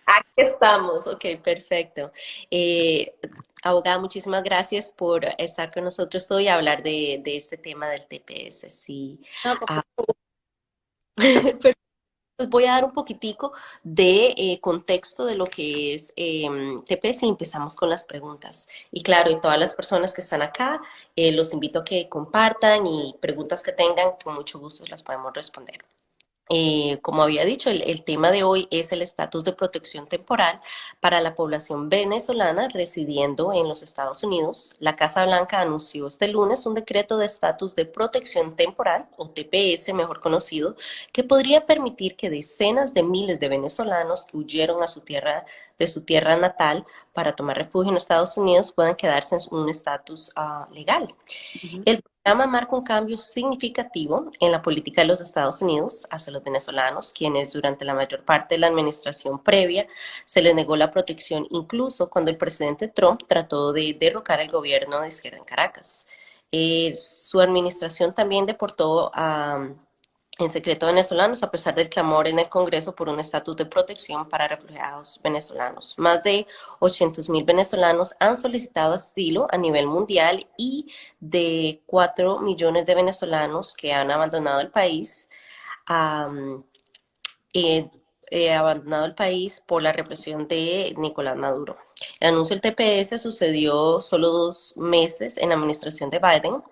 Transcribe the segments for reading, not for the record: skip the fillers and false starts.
Aquí estamos, ok, perfecto. Eh, Abogada, muchísimas gracias por estar con nosotros hoy a hablar de este tema del TPS. Sí. No, Ah, Pues voy a dar un poquitico de contexto de lo que es TPS y empezamos con las preguntas. Y claro, y todas las personas que están acá, los invito a que compartan y preguntas que tengan, con mucho gusto las podemos responder. Como había dicho, el tema de hoy es el estatus de protección temporal para la población venezolana residiendo en los Estados Unidos. La Casa Blanca anunció este lunes un decreto de estatus de protección temporal, o TPS mejor conocido, que podría permitir que decenas de miles de venezolanos que huyeron a de su tierra natal para tomar refugio en Estados Unidos puedan quedarse en un estatus legal. ujú. El programa marca un cambio significativo en la política de los Estados Unidos hacia los venezolanos, quienes durante la mayor parte de la administración previa se les negó la protección, incluso cuando el presidente Trump trató de derrocar el gobierno de izquierda en Caracas. Su administración también deportó a en secreto venezolanos, a pesar del clamor en el Congreso por un estatus de protección para refugiados venezolanos. Más de 800.000 venezolanos han solicitado asilo a nivel mundial y de 4 millones de venezolanos que han abandonado el país, um, eh, abandonado el país por la represión de Nicolás Maduro. El anuncio del TPS sucedió solo 2 meses en la administración de Biden.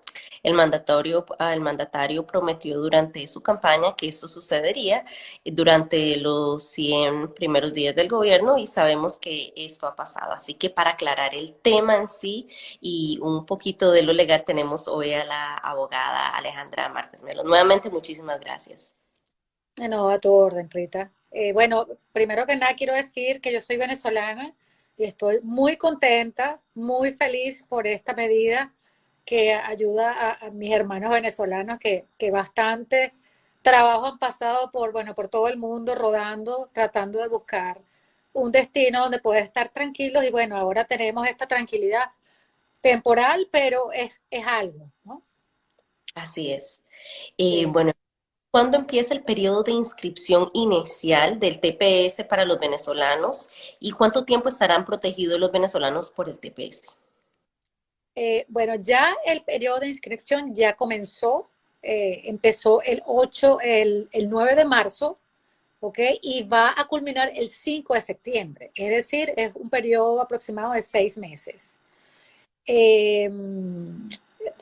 El mandatario prometió durante su campaña que esto sucedería durante los 100 primeros días del gobierno y sabemos que esto ha pasado. Así que para aclarar el tema en sí y un poquito de lo legal tenemos hoy a la abogada Alejandra Martínez Melo. Nuevamente, muchísimas gracias. No, a tu orden, Rita. Bueno, primero que nada quiero decir que yo soy venezolana y estoy muy contenta, muy feliz por esta medida que ayuda a mis hermanos venezolanos que bastante trabajo han pasado por, bueno, por todo el mundo rodando, tratando de buscar un destino donde poder estar tranquilos y bueno, ahora tenemos esta tranquilidad temporal, pero es algo, ¿no? Así es. Sí. Bueno, ¿cuándo empieza el periodo de inscripción inicial del TPS para los venezolanos y cuánto tiempo estarán protegidos los venezolanos por el TPS? Bueno, ya el periodo de inscripción ya comenzó, empezó el 9 de marzo, ¿ok? Y va a culminar el 5 de septiembre, es decir, es un periodo aproximado de 6 meses. Eh,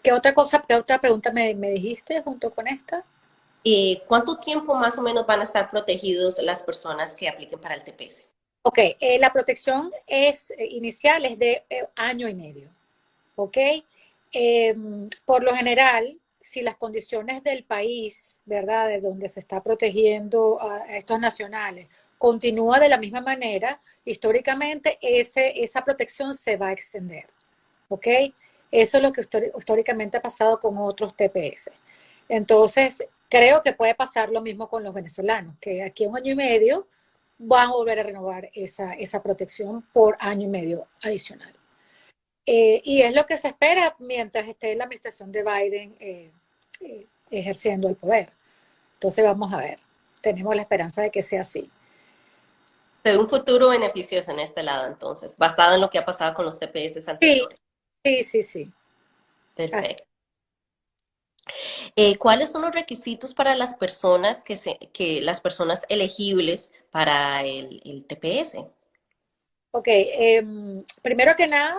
¿Qué otra cosa, qué otra pregunta me dijiste junto con esta? ¿Cuánto tiempo más o menos van a estar protegidos las personas que apliquen para el TPS? Ok, la protección inicial es de año y medio. ¿Ok? Por lo general, si las condiciones del país, ¿verdad?, de donde se está protegiendo a estos nacionales, continúa de la misma manera, históricamente esa protección se va a extender. ¿Ok? Eso es lo que históricamente ha pasado con otros TPS. Entonces, creo que puede pasar lo mismo con los venezolanos, que aquí a un año y medio van a volver a renovar esa protección por año y medio adicional. Y es lo que se espera mientras esté la administración de Biden ejerciendo el poder. Entonces vamos a ver, tenemos la esperanza de que sea así. Se ve un futuro beneficioso en este lado, entonces, basado en lo que ha pasado con los TPS Sí, anteriores. sí, sí, sí. Así. Perfecto. ¿Cuáles son los requisitos para las personas que las personas elegibles para el TPS? Ok, primero que nada,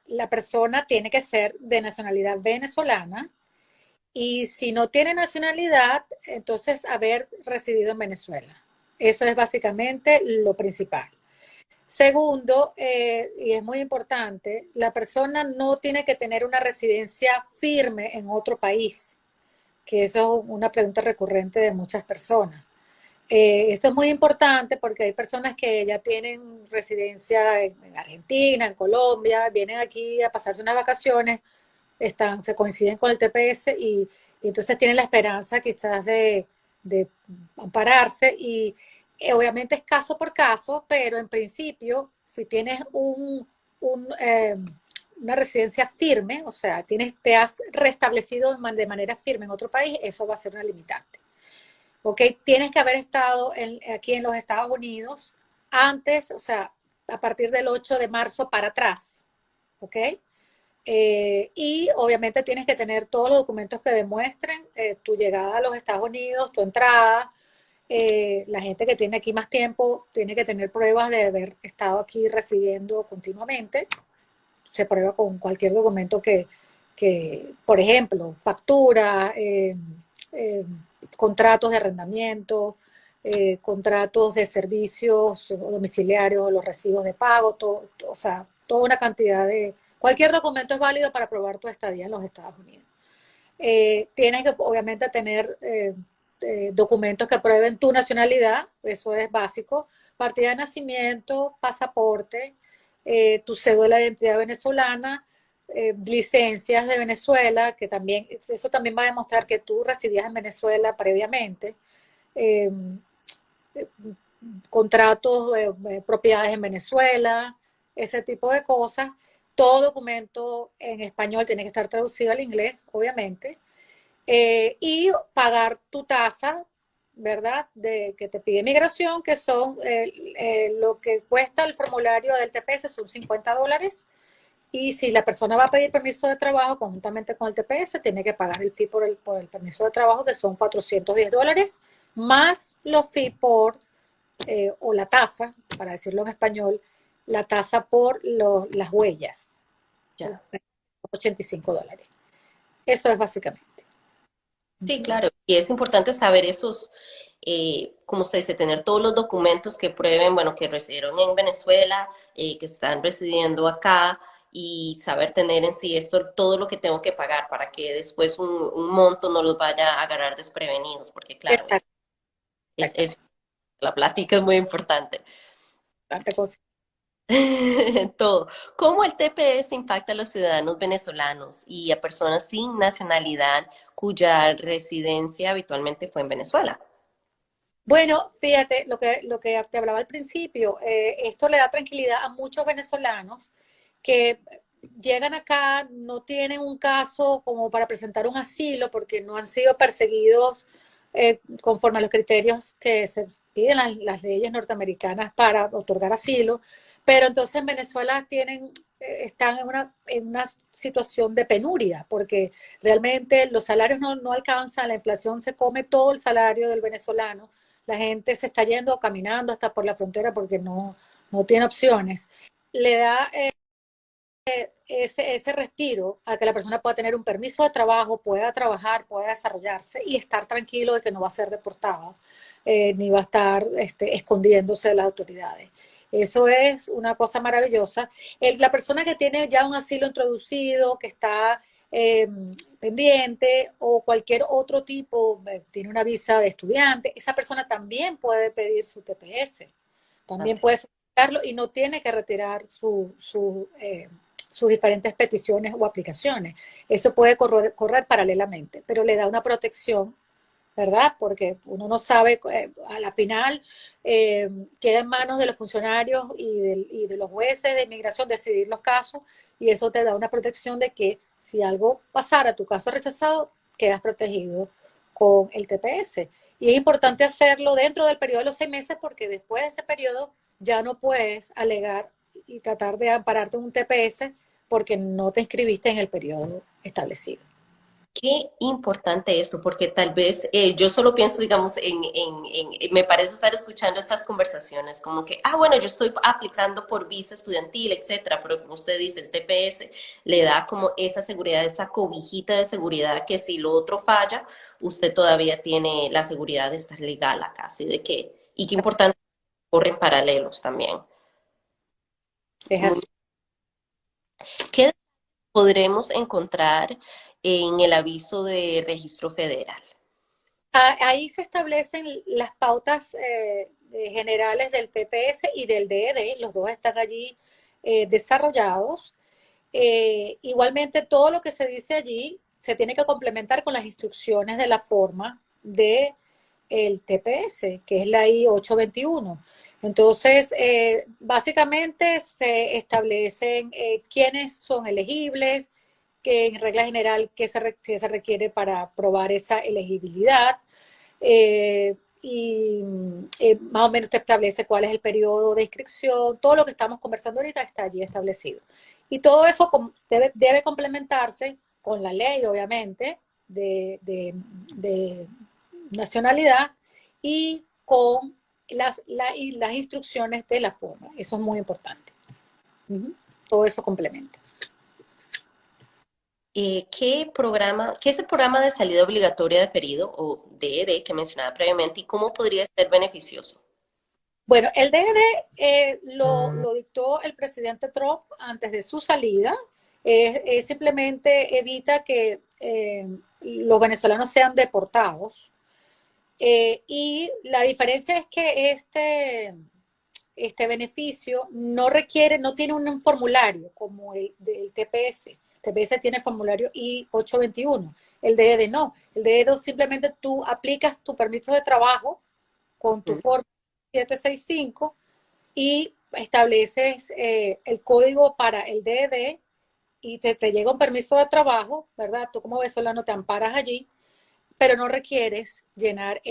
la persona tiene que ser de nacionalidad venezolana y si no tiene nacionalidad, entonces haber residido en Venezuela. Eso es básicamente lo principal. Segundo, y es muy importante, la persona no tiene que tener una residencia firme en otro país, que eso es una pregunta recurrente de muchas personas. Esto es muy importante porque hay personas que ya tienen residencia en Argentina, en Colombia, vienen aquí a pasarse unas vacaciones, se coinciden con el TPS y entonces tienen la esperanza quizás de ampararse y obviamente es caso por caso, pero en principio si tienes un, una residencia firme, o sea, te has restablecido de manera firme en otro país, eso va a ser una limitante. ¿ok? Tienes que haber estado aquí en los Estados Unidos antes, o sea, a partir del 8 de marzo para atrás, ¿ok? Y obviamente tienes que tener todos los documentos que demuestren tu llegada a los Estados Unidos, tu entrada. La gente que tiene aquí más tiempo tiene que tener pruebas de haber estado aquí residiendo continuamente. Se prueba con cualquier documento por ejemplo, factura, contratos de arrendamiento, contratos de servicios domiciliarios, los recibos de pago, o sea, toda una cantidad de... Cualquier documento es válido para probar tu estadía en los Estados Unidos. Tienes que, obviamente, tener documentos que prueben tu nacionalidad, eso es básico, partida de nacimiento, pasaporte, tu cédula de identidad venezolana, licencias de Venezuela, que también, eso también va a demostrar que tú residías en Venezuela previamente, eh, contratos de propiedades en Venezuela, ese tipo de cosas. Todo documento en español tiene que estar traducido al inglés, obviamente, y pagar tu tasa, ¿verdad? Que te pide migración, que son lo que cuesta el formulario del TPS, son $50. Y si la persona va a pedir permiso de trabajo conjuntamente con el TPS, tiene que pagar el fee por el permiso de trabajo, que son $410, más los fees o la tasa, para decirlo en español, la tasa por las huellas, Ya. $85. Eso es básicamente. Sí, claro. Y es importante saber esos, como usted dice, tener todos los documentos que prueben, bueno, que residieron en Venezuela, que están residiendo acá y saber tener en sí esto, todo lo que tengo que pagar para que después un monto no los vaya a agarrar desprevenidos, porque claro, Exactamente. la plática es muy importante. Todo. ¿Cómo el TPS impacta a los ciudadanos venezolanos y a personas sin nacionalidad cuya residencia habitualmente fue en Venezuela? Bueno, fíjate, lo que te hablaba al principio, esto le da tranquilidad a muchos venezolanos que llegan acá, no tienen un caso como para presentar un asilo porque no han sido perseguidos conforme a los criterios que se piden las leyes norteamericanas para otorgar asilo, pero entonces en Venezuela están en una situación de penuria porque realmente los salarios no alcanzan, la inflación se come todo el salario del venezolano, la gente se está yendo caminando hasta por la frontera porque no tiene opciones. Le da ese respiro a que la persona pueda tener un permiso de trabajo, pueda trabajar, pueda desarrollarse y estar tranquilo de que no va a ser deportado, ni va a estar escondiéndose de las autoridades. Eso es una cosa maravillosa. La persona que tiene ya un asilo introducido, que está pendiente o cualquier otro tipo, tiene una visa de estudiante, esa persona también puede pedir su TPS, también Okay. puede solicitarlo y no tiene que retirar sus diferentes peticiones o aplicaciones. Eso puede correr paralelamente, pero le da una protección, ¿verdad? Porque uno no sabe, a la final queda en manos de los funcionarios y de los jueces de inmigración decidir los casos y eso te da una protección de que si algo pasara, tu caso rechazado, quedas protegido con el TPS. Y es importante hacerlo dentro del periodo de los 6 meses porque después de ese periodo ya no puedes alegar y tratar de ampararte en un TPS porque no te inscribiste en el periodo establecido. Qué importante esto, porque tal vez yo solo pienso, digamos, me parece estar escuchando estas conversaciones como que, bueno, yo estoy aplicando por visa estudiantil, etcétera, pero como usted dice, el TPS le da como esa seguridad, esa cobijita de seguridad que si lo otro falla, usted todavía tiene la seguridad de estar legal acá, así de que, y qué importante, corren paralelos también. Es Muy- así. ¿Qué podremos encontrar en el aviso de registro federal? Ahí se establecen las pautas generales del TPS y del DED, los dos están allí desarrollados. Igualmente, todo lo que se dice allí se tiene que complementar con las instrucciones de la forma del TPS, que es la I-821. Entonces, básicamente se establecen quiénes son elegibles, que en regla general qué se requiere para probar esa elegibilidad, y más o menos te establece cuál es el periodo de inscripción. Todo lo que estamos conversando ahorita está allí establecido. Y todo eso debe complementarse con la ley, obviamente, de nacionalidad y con las instrucciones de la forma. Eso es muy importante. Todo eso complementa. ¿Qué es el programa de salida obligatoria diferido o DED que mencionaba previamente y cómo podría ser beneficioso? Bueno, el DED lo dictó el presidente Trump antes de su salida. Simplemente evita que los venezolanos sean deportados. Y la diferencia es que este beneficio no tiene un formulario como el del TPS. El TPS tiene el formulario I-821. El DED no. El DED simplemente tú aplicas tu permiso de trabajo con tu forma 765 y estableces el código para el DED y te llega un permiso de trabajo, ¿verdad? Tú como venezolano te amparas allí, pero no requieres llenar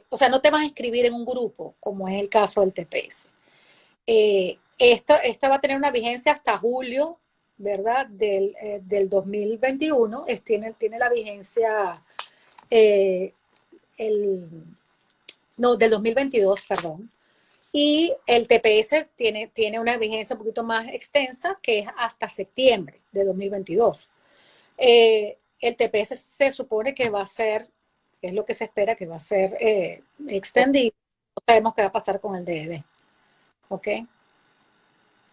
o sea, no te vas a inscribir en un grupo, como es el caso del TPS. Esto va a tener una vigencia hasta julio, ¿verdad? Del 2021. Tiene la vigencia del 2022, perdón. Y el TPS tiene una vigencia un poquito más extensa, que es hasta septiembre de 2022. El TPS se supone que va a ser, es lo que se espera, que va a ser extendido. No sabemos qué va a pasar con el DED. ¿Ok?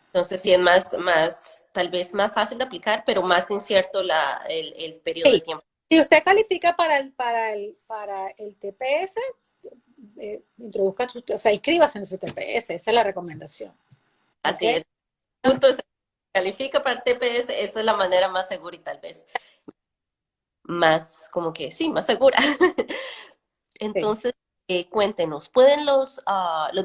Entonces sí es tal vez más fácil de aplicar, pero más incierto el periodo de Sí. tiempo. Si usted califica para el TPS, introduzca o sea, inscríbase en su TPS. Esa es la recomendación. Así ¿Ok? es. Punto es, califica para el TPS, esa es la manera más segura y tal vez más, como que sí, más segura. Sí. Entonces, cuéntenos, ¿pueden los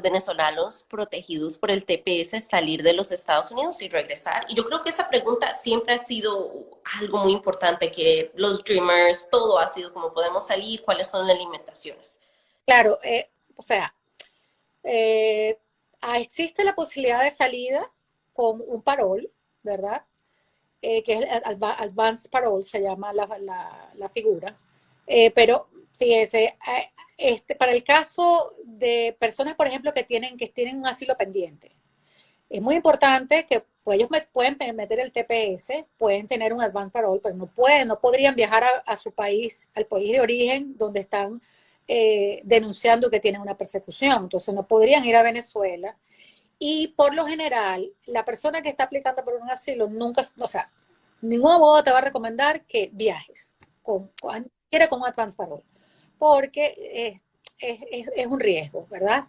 venezolanos protegidos por el TPS salir de los Estados Unidos y regresar? Y yo creo que esa pregunta siempre ha sido algo muy importante, que los Dreamers, todo ha sido como podemos salir, cuáles son las limitaciones. Claro, o sea, eh, existe la posibilidad de salida con un parol, ¿verdad? Que es el Advanced Parole, se llama la figura. Pero fíjese, para el caso de personas, por ejemplo, que tienen un asilo pendiente, es muy importante que pues, ellos pueden meter el TPS, pueden tener un Advanced Parole, pero no podrían viajar a su país, al país de origen, donde están denunciando que tienen una persecución. Entonces no podrían ir a Venezuela. Y por lo general, la persona que está aplicando por un asilo nunca, o sea, ningún abogado te va a recomendar que viajes con un advance parole, porque es un riesgo, ¿verdad?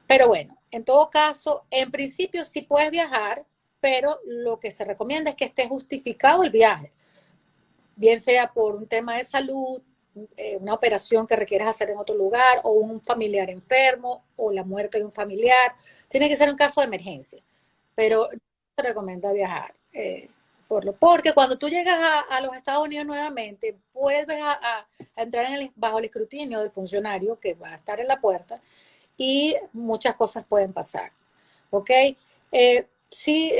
Pero bueno, en todo caso, en principio sí puedes viajar, pero lo que se recomienda es que esté justificado el viaje, bien sea por un tema de salud, una operación que requieras hacer en otro lugar, o un familiar enfermo, o la muerte de un familiar. Tiene que ser un caso de emergencia, pero no se recomienda viajar. Porque cuando tú llegas a los Estados Unidos nuevamente, vuelves a entrar bajo el escrutinio del funcionario que va a estar en la puerta y muchas cosas pueden pasar. ¿Ok? Sí,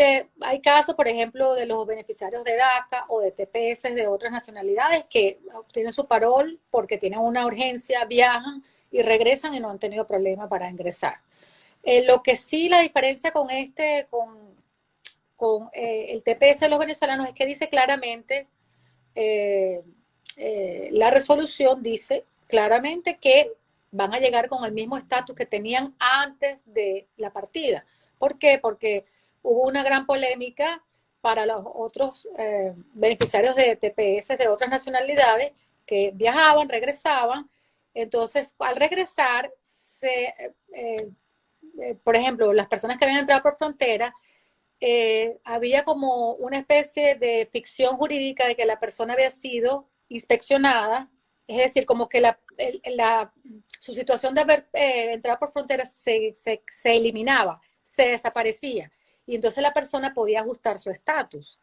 hay casos, por ejemplo, de los beneficiarios de DACA o de TPS de otras nacionalidades que obtienen su parol porque tienen una urgencia, viajan y regresan y no han tenido problema para ingresar. Lo que sí, la diferencia con el TPS de los venezolanos es que dice claramente, la resolución dice claramente que van a llegar con el mismo estatus que tenían antes de la partida. ¿Por qué? Porque hubo una gran polémica para los otros beneficiarios de TPS de otras nacionalidades que viajaban, regresaban. Entonces, al regresar, por ejemplo, las personas que habían entrado por frontera, había como una especie de ficción jurídica de que la persona había sido inspeccionada, es decir, como que su situación de haber entrado por frontera se eliminaba, se desaparecía, y entonces la persona podía ajustar su estatus.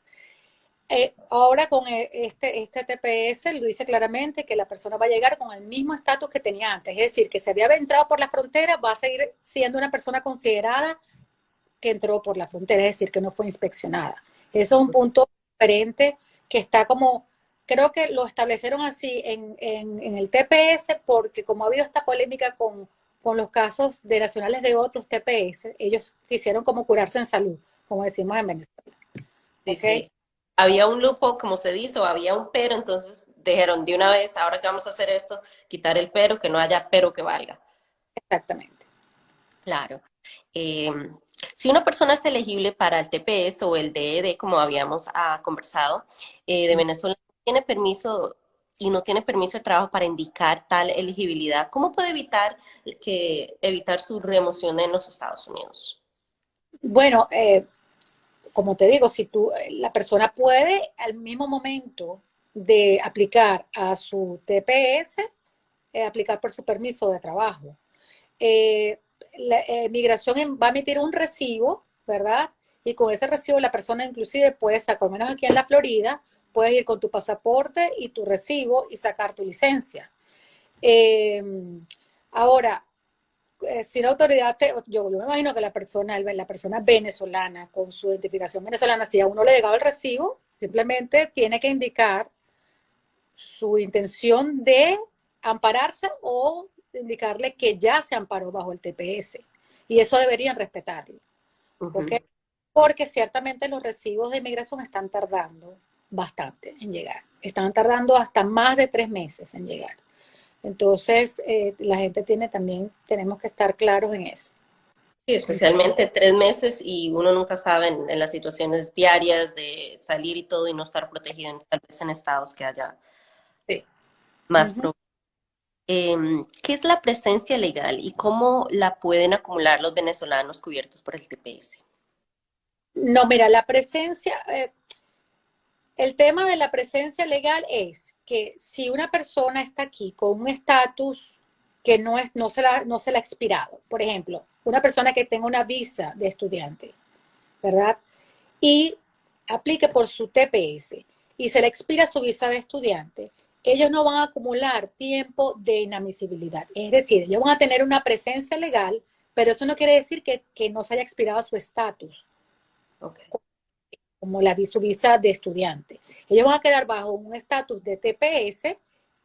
ahora con este TPS lo dice claramente que la persona va a llegar con el mismo estatus que tenía antes, es decir, que si había entrado por la frontera va a seguir siendo una persona considerada que entró por la frontera, es decir, que no fue inspeccionada. Eso es un punto diferente que está como, creo que lo establecieron así en el TPS porque como ha habido esta polémica con los casos de nacionales de otros TPS, ellos quisieron como curarse en salud, como decimos en Venezuela. Sí, ¿Ok? sí. Había un lupo, como se dice, o había un pero, entonces dijeron de una vez, ahora que vamos a hacer esto, quitar el pero, que no haya pero que valga. Exactamente. Claro. Eh, si una persona es elegible para el TPS o el DED, como habíamos conversado, de Venezuela, tiene permiso y no tiene permiso de trabajo para indicar tal elegibilidad, ¿cómo puede evitar su remoción en los Estados Unidos? Bueno, como te digo, si la persona puede al mismo momento de aplicar a su TPS, aplicar por su permiso de trabajo. La migración va a emitir un recibo, ¿verdad? Y con ese recibo la persona inclusive puede sacar, al menos aquí en la Florida, puedes ir con tu pasaporte y tu recibo y sacar tu licencia. Eh, ahora, si la autoridad, yo me imagino que la persona venezolana con su identificación venezolana, si a uno le llegaba el recibo, simplemente tiene que indicar su intención de ampararse o indicarle que ya se amparó bajo el TPS. Y eso deberían respetarlo. ¿Ok? Ujú. Porque ciertamente los recibos de inmigración están tardando bastante en llegar. Están tardando hasta más de 3 meses en llegar. Entonces, la gente tenemos que estar claros en eso. Sí, especialmente 3 meses y uno nunca sabe en las situaciones diarias de salir y todo y no estar protegido, tal vez en estados que haya Sí. más Ujú. problemas. ¿Qué es la presencia legal y cómo la pueden acumular los venezolanos cubiertos por el TPS? No, mira, la presencia, el tema de la presencia legal es que si una persona está aquí con un estatus que no se la ha expirado, por ejemplo, una persona que tenga una visa de estudiante, ¿verdad? Y aplique por su TPS y se le expira su visa de estudiante, ellos no van a acumular tiempo de inadmisibilidad. Es decir, ellos van a tener una presencia legal, pero eso no quiere decir que no se haya expirado su estatus Okay. como su visa de estudiante. Ellos van a quedar bajo un estatus de TPS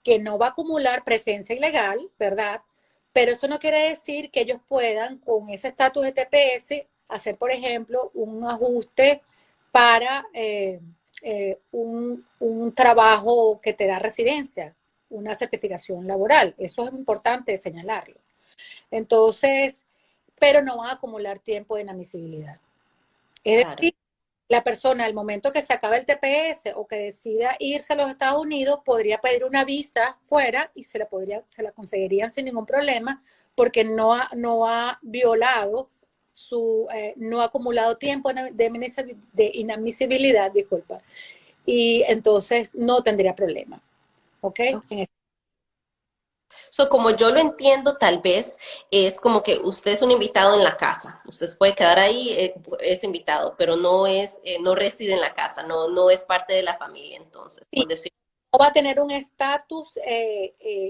que no va a acumular presencia ilegal, ¿verdad? Pero eso no quiere decir que ellos puedan, con ese estatus de TPS, hacer, por ejemplo, un ajuste para un trabajo que te da residencia, una certificación laboral. Eso es importante señalarlo. Entonces, pero no van a acumular tiempo de inadmisibilidad. Es Claro. decir, la persona al momento que se acabe el TPS o que decida irse a los Estados Unidos podría pedir una visa fuera y se la conseguirían sin ningún problema porque no ha violado no ha acumulado tiempo de inadmisibilidad, disculpa, y entonces no tendría problema, ¿ok? So, como yo lo entiendo, tal vez es como que usted es un invitado en la casa. Usted se puede quedar ahí, es invitado, pero no reside en la casa, no es parte de la familia, entonces, Sí, por decir. no va a tener un estatus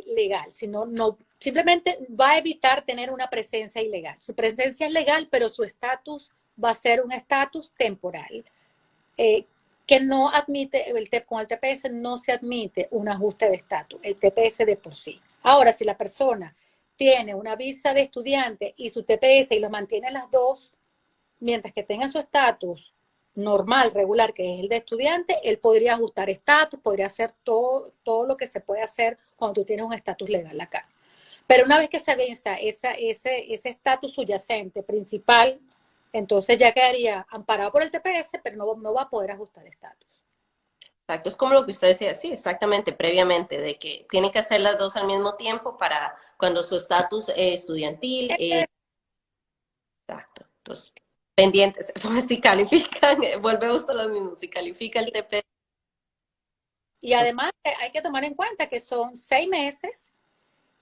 legal, sino simplemente va a evitar tener una presencia ilegal. Su presencia es legal, pero su estatus va a ser un estatus temporal, eh, que no admite, con el TPS no se admite un ajuste de estatus, el TPS de por sí. Ahora, si la persona tiene una visa de estudiante y su TPS y lo mantiene las dos, mientras que tenga su estatus normal, regular, que es el de estudiante, él podría ajustar estatus, podría hacer todo lo que se puede hacer cuando tú tienes un estatus legal acá. Pero una vez que se venza ese estatus subyacente principal, entonces ya quedaría amparado por el TPS, pero no va a poder ajustar estatus. Exacto, es como lo que usted decía, sí, exactamente, previamente, de que tiene que hacer las dos al mismo tiempo para cuando su estatus estudiantil, exacto. Entonces, pendientes, si califican, volvemos a lo mismo, si califica el TP. Y además hay que tomar en cuenta que son 6 meses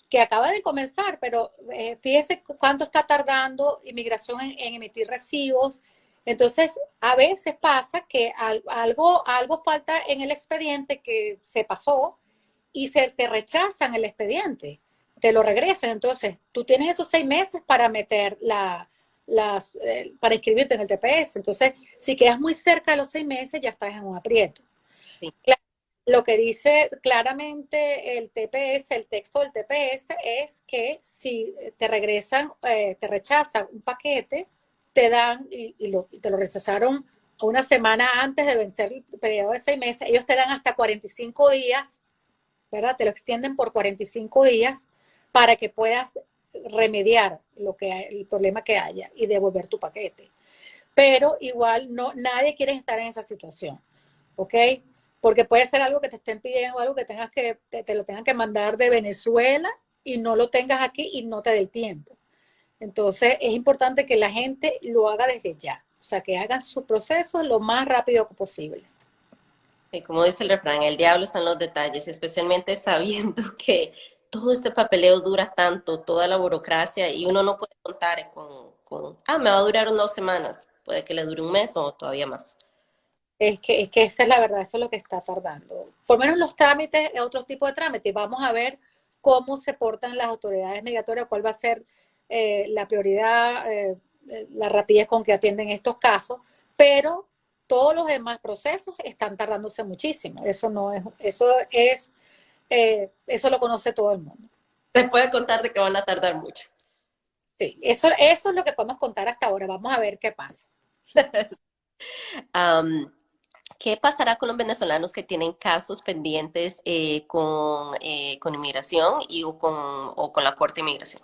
que acaba de comenzar, pero fíjese cuánto está tardando inmigración en emitir recibos. Entonces, a veces pasa que algo falta en el expediente que se pasó y se te rechazan el expediente, te lo regresan. Entonces, tú tienes esos 6 meses para meter para inscribirte en el TPS. Entonces, si quedas muy cerca de los 6 meses, ya estás en un aprieto. Sí. Lo que dice claramente el TPS, el texto del TPS, es que si te regresan, te rechazan un paquete, te dan, y te lo rechazaron una semana antes de vencer el periodo de 6 meses, ellos te dan hasta 45 días, ¿verdad? Te lo extienden por 45 días para que puedas remediar el problema que haya y devolver tu paquete. Pero igual nadie quiere estar en esa situación, ¿ok? Porque puede ser algo que te estén pidiendo, algo que te lo tengan que mandar de Venezuela y no lo tengas aquí y no te dé el tiempo. Entonces es importante que la gente lo haga desde ya, o sea, que hagan su proceso lo más rápido posible. Y como dice el refrán, el diablo está en los detalles, especialmente sabiendo que todo este papeleo dura tanto, toda la burocracia, y uno no puede contar me va a durar 2 semanas, puede que le dure un mes o todavía más. Es que esa es la verdad, eso es lo que está tardando. Por lo menos los trámites, otro tipo de trámites. Vamos a ver cómo se portan las autoridades migratorias, cuál va a ser la prioridad, la rapidez con que atienden estos casos, pero todos los demás procesos están tardándose muchísimo. Eso lo conoce todo el mundo. Se puede contar de que van a tardar mucho. Sí, eso es lo que podemos contar hasta ahora. Vamos a ver qué pasa. Um, ¿Qué pasará con los venezolanos que tienen casos pendientes con inmigración o con la Corte de Inmigración?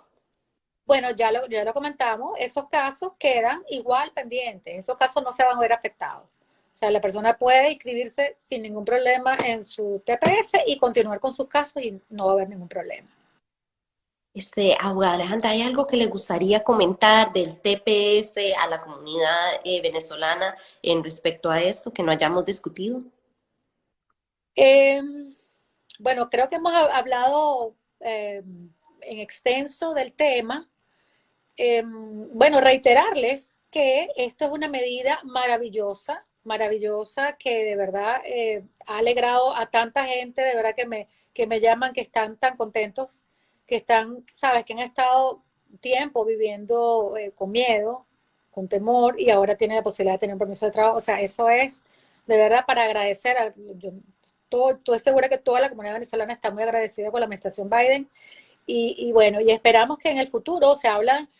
Bueno, ya lo comentamos, esos casos quedan igual pendientes, esos casos no se van a ver afectados. O sea, la persona puede inscribirse sin ningún problema en su TPS y continuar con sus casos y no va a haber ningún problema. Abogada Alejandra, ¿hay algo que le gustaría comentar del TPS a la comunidad venezolana en respecto a esto que no hayamos discutido? Eh, bueno, creo que hemos hablado en extenso del tema. Bueno, reiterarles que esto es una medida maravillosa, maravillosa, que de verdad ha alegrado a tanta gente, de verdad que me llaman, que están tan contentos, que están, sabes, que han estado tiempo viviendo con miedo, con temor, y ahora tienen la posibilidad de tener un permiso de trabajo. O sea, eso es de verdad para agradecer. Estoy segura que toda la comunidad venezolana está muy agradecida con la administración Biden. Y bueno, y esperamos que en el futuro se hablan.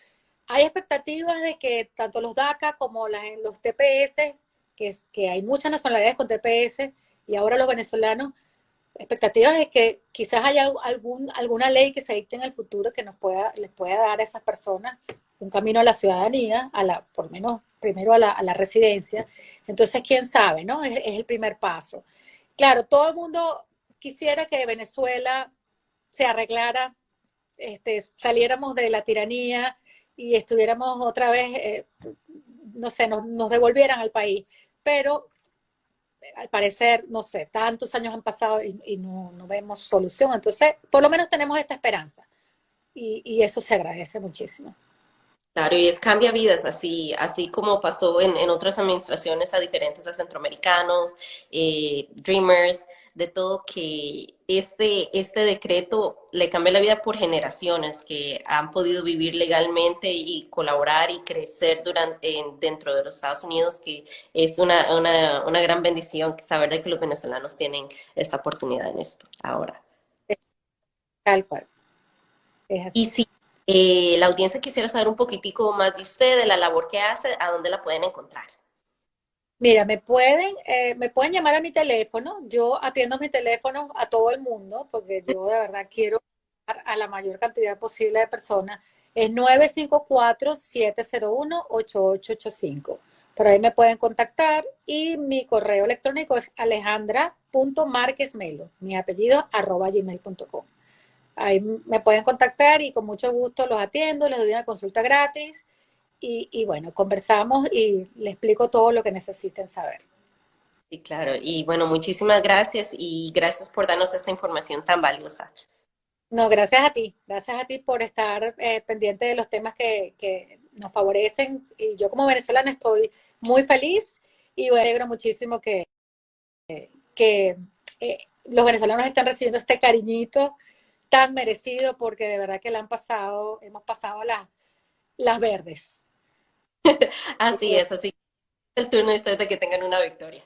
Hay expectativas de que tanto los DACA como los TPS, que hay muchas nacionalidades con TPS, y ahora los venezolanos, expectativas de que quizás haya alguna ley que se dicte en el futuro que les pueda dar a esas personas un camino a la ciudadanía, por lo menos primero a la residencia. Entonces, quién sabe, ¿no? Es el primer paso. Claro, todo el mundo quisiera que Venezuela se arreglara, saliéramos de la tiranía y estuviéramos otra vez, no sé, nos devolvieran al país. Pero al parecer, no sé, tantos años han pasado y no vemos solución. Entonces, por lo menos tenemos esta esperanza y eso se agradece muchísimo. Claro, y cambia vidas, así como pasó en otras administraciones a diferentes a centroamericanos, Dreamers, de todo, que este decreto le cambia la vida por generaciones que han podido vivir legalmente y colaborar y crecer dentro de los Estados Unidos, que es una gran bendición saber de que los venezolanos tienen esta oportunidad en esto ahora. Tal cual, es Y así. si la audiencia quisiera saber un poquitico más de usted, de la labor que hace, ¿a dónde la pueden encontrar? Mira, me pueden llamar a mi teléfono. Yo atiendo mi teléfono a todo el mundo porque yo de verdad quiero llegar a la mayor cantidad posible de personas. Es 954-701-8885. Por ahí me pueden contactar y mi correo electrónico es alejandra.marquezmelo, mi apellido, @gmail.com. Ahí me pueden contactar y con mucho gusto los atiendo, les doy una consulta gratis y bueno, conversamos y les explico todo lo que necesiten saber. Sí, claro. Y bueno, muchísimas gracias y gracias por darnos esta información tan valiosa. No, gracias a ti por estar pendiente de los temas que nos favorecen y yo como venezolana estoy muy feliz y me alegro muchísimo que los venezolanos están recibiendo este cariñito tan merecido porque de verdad que hemos pasado las verdes. Así es, así es el turno de ustedes de que tengan una victoria.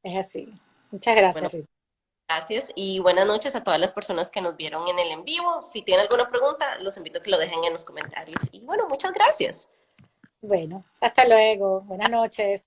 Es así. Muchas Bueno, gracias, Rita. gracias y buenas noches a todas las personas que nos vieron en el en vivo. Si tienen alguna pregunta, los invito a que lo dejen en los comentarios. Y bueno, muchas gracias. Bueno, hasta luego. Buenas noches.